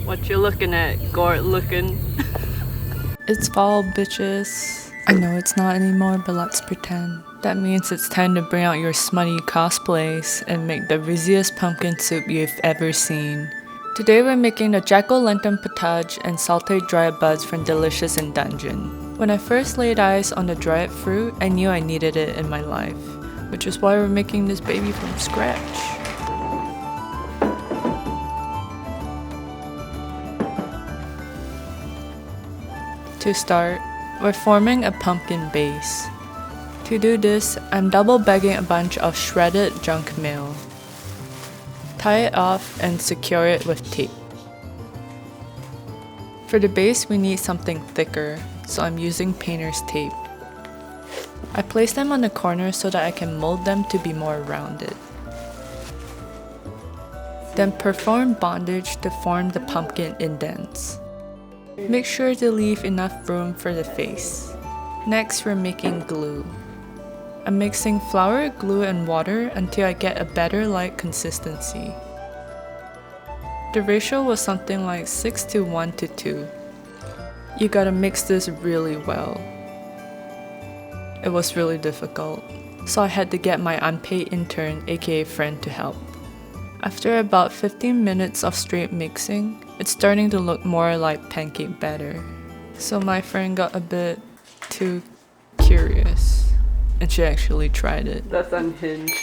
What you looking at, Gort looking? It's fall, bitches. I know it's not anymore, but let's pretend. That means it's time to bring out your smutty cosplays and make the rizziest pumpkin soup you've ever seen. Today we're making the jack-o'-lantern potage and sauteed dryad buds from Delicious in Dungeon. When I first laid eyes on the dryad fruit, I knew I needed it in my life, which is why we're making this baby from scratch. To start, we're forming a pumpkin base. To do this, I'm double bagging a bunch of shredded junk mail. Tie it off and secure it with tape. For the base, we need something thicker, so I'm using painter's tape. I place them on the corners so that I can mold them to be more rounded. Then perform bondage to form the pumpkin indents. Make sure to leave enough room for the face. Next, we're making glue. I'm mixing flour, glue, and water until I get a better light consistency. The ratio was something like 6 to 1 to 2. You gotta mix this really well. It was really difficult, so I had to get my unpaid intern, aka friend, to help. After about 15 minutes of straight mixing, it's starting to look more like pancake batter. So my friend got a bit too curious, and she actually tried it. That's unhinged.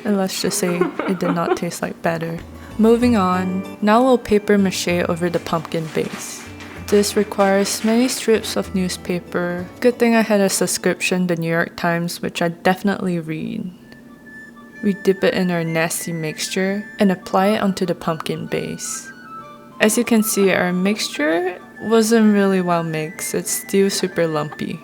And let's just say it did not taste like batter. Moving on, now we'll paper mache over the pumpkin base. This requires many strips of newspaper. Good thing I had a subscription to New York Times, which I definitely read. We dip it in our nasty mixture and apply it onto the pumpkin base. As you can see, our mixture wasn't really well mixed, it's still super lumpy.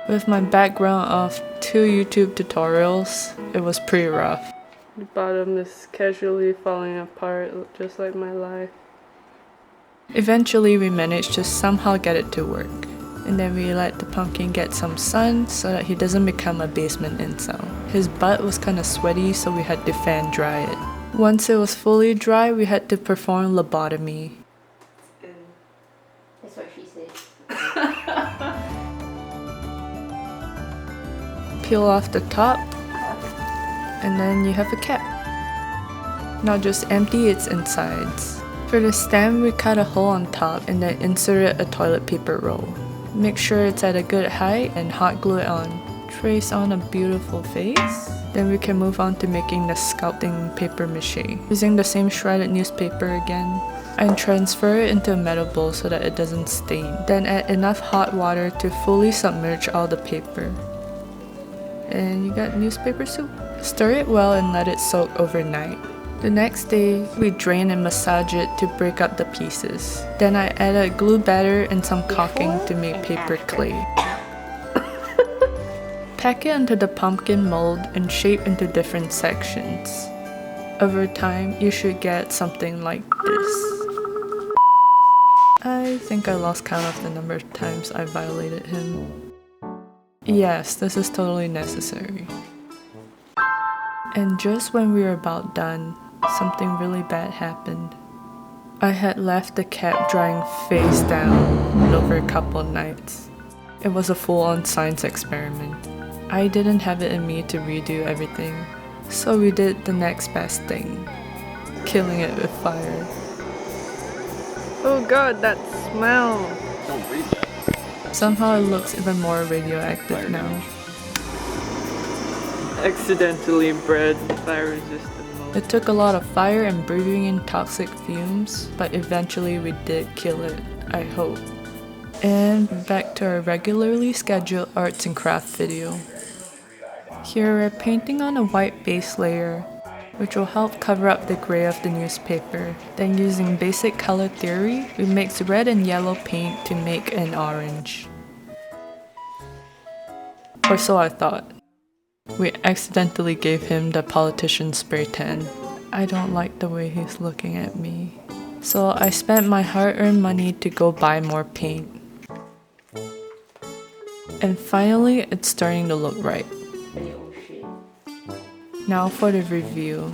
With my background of 2 YouTube tutorials, it was pretty rough. The bottom is casually falling apart, just like my life. Eventually, we managed to somehow get it to work. And then we let the pumpkin get some sun so that he doesn't become a basement incel. His butt was kinda sweaty, so we had to fan dry it. Once it was fully dry, we had to perform lobotomy. That's what she said. Peel off the top, and then you have a cap. Now just empty its insides. For the stem, we cut a hole on top and then inserted a toilet paper roll. Make sure it's at a good height and hot glue it on. Trace on a beautiful face. Then we can move on to making the sculpting paper mache. Using the same shredded newspaper again, and transfer it into a metal bowl so that it doesn't stain. Then add enough hot water to fully submerge all the paper. And you got newspaper soup. Stir it well and let it soak overnight. The next day, we drain and massage it to break up the pieces. Then I added glue batter and some caulking to make paper clay. Pack it into the pumpkin mold and shape into different sections. Over time, you should get something like this. I think I lost count of the number of times I violated him. Yes, this is totally necessary. And just when we were about done, something really bad happened. I had left the cap drying face down over a couple nights. It was a full-on science experiment. I didn't have it in me to redo everything, so we did the next best thing, killing it with fire. Oh god, that smell! Don't breathe that. Somehow it looks even more radioactive now. Accidentally bred fire-resistant mold. It took a lot of fire and breathing in toxic fumes, but eventually we did kill it, I hope. And back to our regularly scheduled arts and craft video. Here we're painting on a white base layer, which will help cover up the gray of the newspaper. Then using basic color theory, we mix red and yellow paint to make an orange. Or so I thought. We accidentally gave him the politician spray tan. I don't like the way he's looking at me. So I spent my hard-earned money to go buy more paint. And finally, it's starting to look right. Now for the review.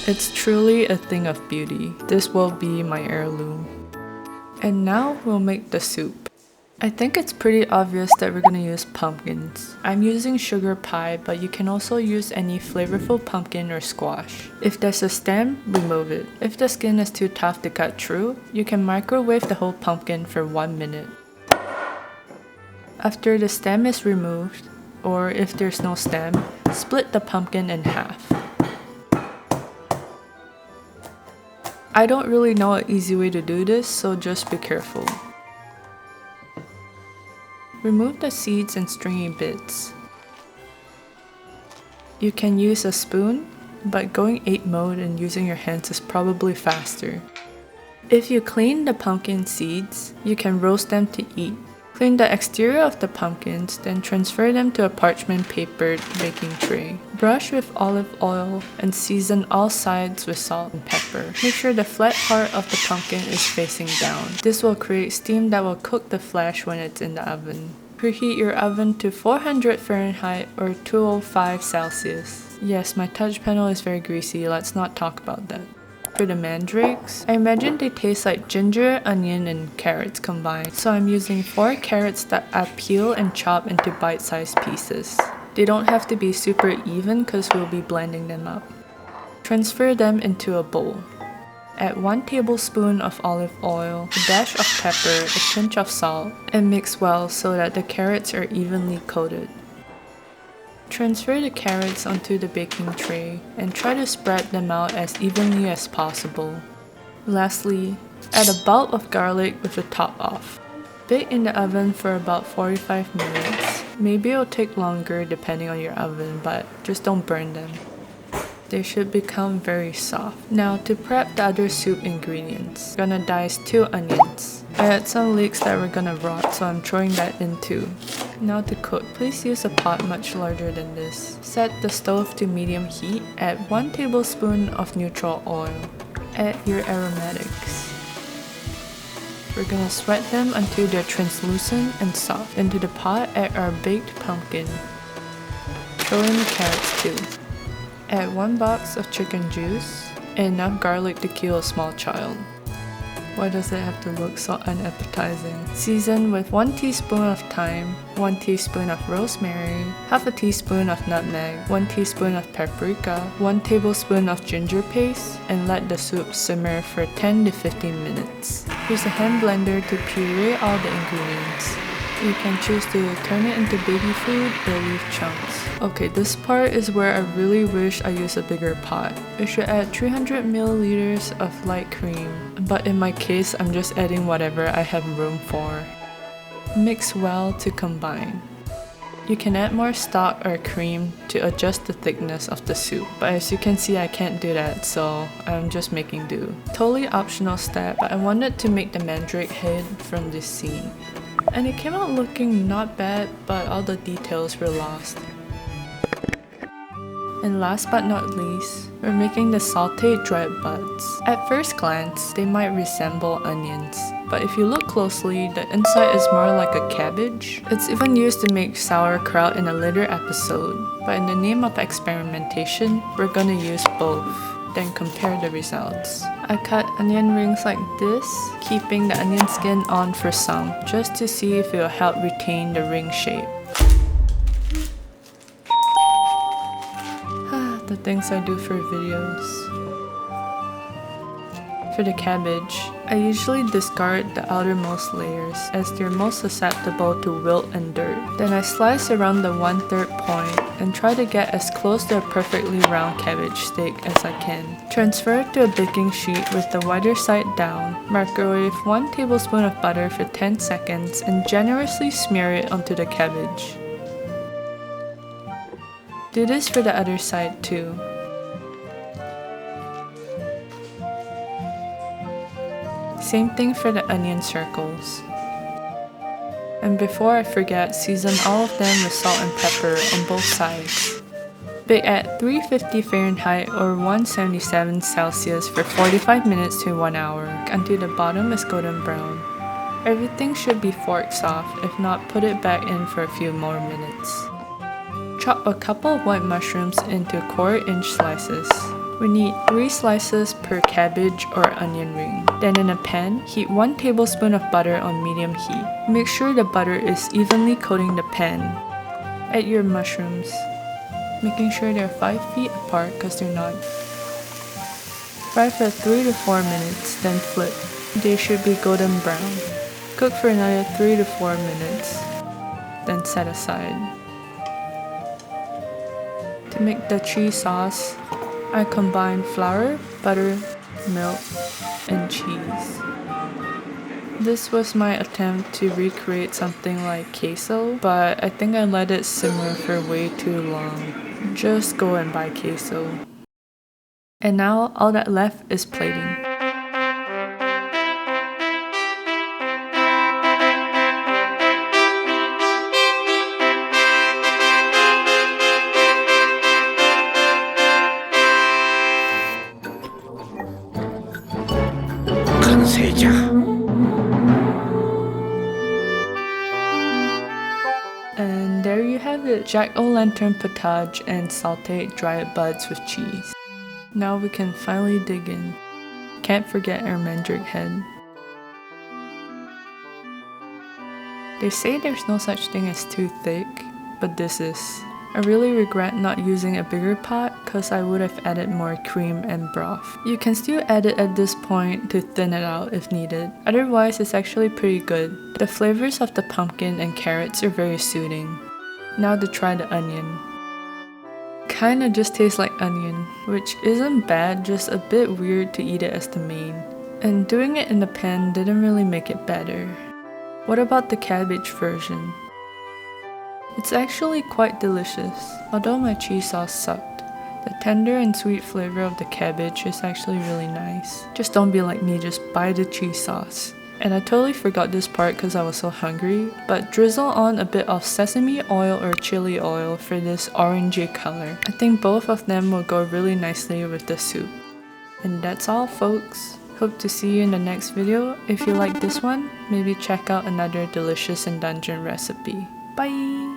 It's truly a thing of beauty. This will be my heirloom. And now we'll make the soup. I think it's pretty obvious that we're gonna use pumpkins. I'm using sugar pie, but you can also use any flavorful pumpkin or squash. If there's a stem, remove it. If the skin is too tough to cut through, you can microwave the whole pumpkin for 1 minute. After the stem is removed, or if there's no stem, split the pumpkin in half. I don't really know an easy way to do this, so just be careful. Remove the seeds and stringy bits. You can use a spoon, but going 8 mode and using your hands is probably faster. If you clean the pumpkin seeds, you can roast them to eat. Clean the exterior of the pumpkins, then transfer them to a parchment papered baking tray. Brush with olive oil and season all sides with salt and pepper. Make sure the flat part of the pumpkin is facing down. This will create steam that will cook the flesh when it's in the oven. Preheat your oven to 400 Fahrenheit or 205 Celsius. Yes, my touch panel is very greasy, let's not talk about that. For the mandrakes, I imagine they taste like ginger, onion, and carrots combined. So I'm using 4 carrots that I peel and chop into bite-sized pieces. They don't have to be super even because we'll be blending them up. Transfer them into a bowl. Add 1 tablespoon of olive oil, a dash of pepper, a pinch of salt, and mix well so that the carrots are evenly coated. Transfer the carrots onto the baking tray and try to spread them out as evenly as possible. Lastly, add a bulb of garlic with the top off. Bake in the oven for about 45 minutes. Maybe it'll take longer depending on your oven, but just don't burn them. They should become very soft. Now to prep the other soup ingredients, I'm gonna dice 2 onions. I had some leeks that were gonna rot, so I'm throwing that in too. Now to cook, please use a pot much larger than this. Set the stove to medium heat. Add 1 tablespoon of neutral oil. Add your aromatics. We're gonna sweat them until they're translucent and soft. Into the pot, add our baked pumpkin. Throw in the carrots too. Add 1 box of chicken juice and enough garlic to kill a small child. Why does it have to look so unappetizing? Season with 1 teaspoon of thyme, 1 teaspoon of rosemary, half a teaspoon of nutmeg, 1 teaspoon of paprika, 1 tablespoon of ginger paste, and let the soup simmer for 10 to 15 minutes. Use a hand blender to puree all the ingredients. You can choose to turn it into baby food or leave chunks. Okay, this part is where I really wish I used a bigger pot. I should add 300 milliliters of light cream, but in my case, I'm just adding whatever I have room for. Mix well to combine. You can add more stock or cream to adjust the thickness of the soup, but as you can see, I can't do that, so I'm just making do. Totally optional step, but I wanted to make the mandrake head from this scene. And it came out looking not bad, but all the details were lost. And last but not least, we're making the sauteed dried buds. At first glance, they might resemble onions, but if you look closely, the inside is more like a cabbage. It's even used to make sauerkraut in a later episode, but in the name of experimentation, we're gonna use both, then compare the results. I cut onion rings like this, keeping the onion skin on for some, just to see if it will help retain the ring shape. The things I do for videos. For the cabbage, I usually discard the outermost layers as they're most susceptible to wilt and dirt. Then I slice around the 1/3 point and try to get as close to a perfectly round cabbage steak as I can. Transfer to a baking sheet with the wider side down. Microwave 1 tablespoon of butter for 10 seconds and generously smear it onto the cabbage. Do this for the other side too. Same thing for the onion circles. And before I forget, season all of them with salt and pepper on both sides. Bake at 350 Fahrenheit or 177 Celsius for 45 minutes to 1 hour until the bottom is golden brown. Everything should be fork soft, if not put it back in for a few more minutes. chop a couple of white mushrooms into 1/4-inch slices. We need 3 slices per cabbage or onion ring. Then in a pan, heat 1 tablespoon of butter on medium heat. Make sure the butter is evenly coating the pan. Add your mushrooms, making sure they're 5 feet apart because they're not. Fry for 3 to 4 minutes, then flip. They should be golden brown. Cook for another 3 to 4 minutes, then set aside. To make the cheese sauce, I combine flour, butter, milk, and cheese. This was my attempt to recreate something like queso, but I think I let it simmer for way too long. Just go and buy queso. And now all that left is plating. And there you have it, jack-o'-lantern potage and sauteed dryad buds with cheese. Now we can finally dig in. Can't forget our mandrake head. They say there's no such thing as too thick, but this is. I really regret not using a bigger pot because I would have added more cream and broth. You can still add it at this point to thin it out if needed. Otherwise, it's actually pretty good. The flavors of the pumpkin and carrots are very soothing. Now to try the onion. Kinda just tastes like onion, which isn't bad, just a bit weird to eat it as the main. And doing it in the pan didn't really make it better. What about the cabbage version? It's actually quite delicious, although my cheese sauce sucked. The tender and sweet flavor of the cabbage is actually really nice. Just don't be like me, just buy the cheese sauce. And I totally forgot this part because I was so hungry, but drizzle on a bit of sesame oil or chili oil for this orangey color. I think both of them will go really nicely with the soup. And that's all, folks. Hope to see you in the next video. If you like this one, maybe check out another delicious and dungeon recipe. Bye!